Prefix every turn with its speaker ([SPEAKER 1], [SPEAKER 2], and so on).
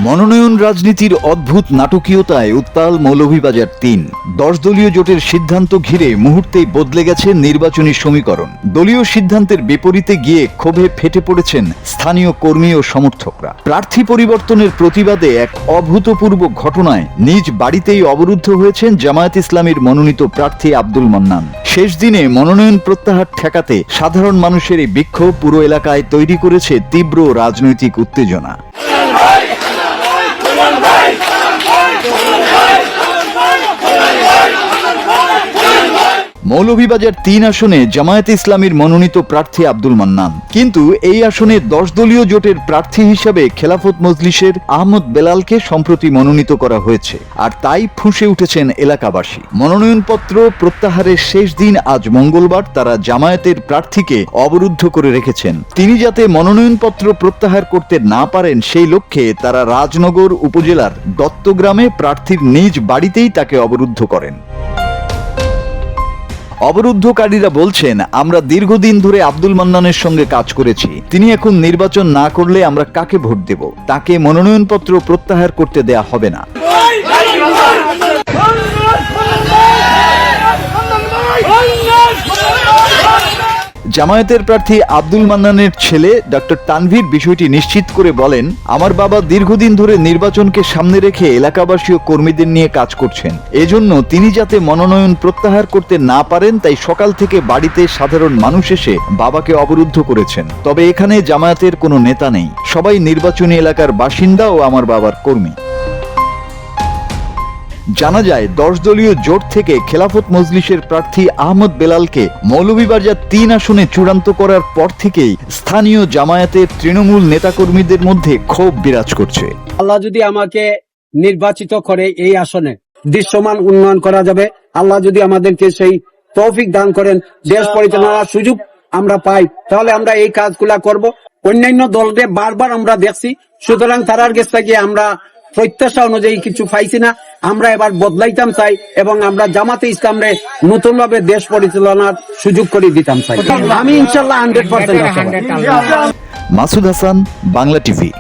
[SPEAKER 1] মনোনয়ন রাজনীতির অদ্ভুত নাটকীয়তায় উত্তাল মৌলভীবাজার ৩। ১০ দলীয় জোটের সিদ্ধান্ত ঘিরে মুহূর্তেই বদলে গেছে নির্বাচনী সমীকরণ। দলীয় সিদ্ধান্তের বিপরীতে গিয়ে ক্ষোভে ফেটে পড়েছেন স্থানীয় কর্মী ও সমর্থকরা। প্রার্থী পরিবর্তনের প্রতিবাদে এক অভূতপূর্ব ঘটনায় নিজ বাড়িতেই অবরুদ্ধ হয়েছেন জামায়াত ইসলামীর মনোনীত প্রার্থী আব্দুল মান্নান। শেষ দিনে মনোনয়ন প্রত্যাহার ঠেকাতে সাধারণ মানুষের এই বিক্ষোভ পুরো এলাকায় তৈরি করেছে তীব্র রাজনৈতিক উত্তেজনা। মৌলভীবাজার ৩ আসনে জামায়াতে ইসলামীর মনোনীত প্রার্থী আব্দুল মান্নান, কিন্তু এই আসনে ১০ দলীয় জোটের প্রার্থী হিসাবে খেলাফত মজলিসের আহমদ বেলালকে সম্প্রতি মনোনীত করা হয়েছে, আর তাই ফুঁসে উঠেছেন এলাকাবাসী। মনোনয়নপত্র প্রত্যাহারের শেষ দিন আজ মঙ্গলবার তারা জামায়াতের প্রার্থীকে অবরুদ্ধ করে রেখেছেন। তিনি যাতে মনোনয়নপত্র প্রত্যাহার করতে না পারেন সেই লক্ষ্যে তারা রাজনগর উপজেলার দত্তগ্রামে প্রার্থীর নিজ বাড়িতেই তাকে অবরুদ্ধ করেন। অবরুদ্ধকারীরা বলছেন, আমরা দীর্ঘদিন ধরে আব্দুল মান্নানের সঙ্গে কাজ করেছি। তিনি এখন নির্বাচন না করলে আমরা কাকে ভোট দেব? তাকে মনোনয়নপত্র প্রত্যাহার করতে দেয়া হবে না। জামায়াতের প্রার্থী আব্দুল মান্নানের ছেলে ডক্টর তানভীর বিষয়টি নিশ্চিত করে বলেন, আমার বাবা দীর্ঘদিন ধরে নির্বাচনকে সামনে রেখে এলাকাবাসী ও কর্মীদের নিয়ে কাজ করছেন। এজন্য তিনি যাতে মনোনয়ন প্রত্যাহার করতে না পারেন তাই সকাল থেকে বাড়িতে সাধারণ মানুষ এসে বাবাকে অবরুদ্ধ করেছেন। তবে এখানে জামায়াতের কোনো নেতা নেই, সবাই নির্বাচনী এলাকার বাসিন্দা ও আমার বাবার কর্মী। জানা যায়, ১০ দলীয় জোট থেকে খেলাফত মজলিসের প্রার্থী আহমদ বেলালকে মৌলভীবাজার ৩ আসনে চূড়ান্ত করার পর থেকেই স্থানীয় জামায়াতের তৃণমূল নেতাকর্মীদের মধ্যে ক্ষোভ বিরাজ করছে।
[SPEAKER 2] আল্লাহ যদি আমাকে নির্বাচিত করে এই আসনে দৃশ্যমান উন্নয়ন করা যাবে, আল্লাহ যদি আমাদেরকে সেই তৌফিক দান করেন, দেশ পরিচালনার সুযোগ আমরা পাই, তাহলে আমরা এই কাজগুলা করব। অন্যান্য দলকে বারবার আমরা দেখছি, সুতরাং তারার কাছে গিয়ে আমরা প্রত্যাশা অনুযায়ী কিছু পাইছি না। আমরা এবার বদলাইতাম চাই এবং আমরা জামাতে ইসলামরে নতুন ভাবে দেশ পরিচালনার সুযোগ করে দিতাম চাই। আমি ইনশাল্লাহ 100%
[SPEAKER 1] মাসুদ হাসান, বাংলা টিভি।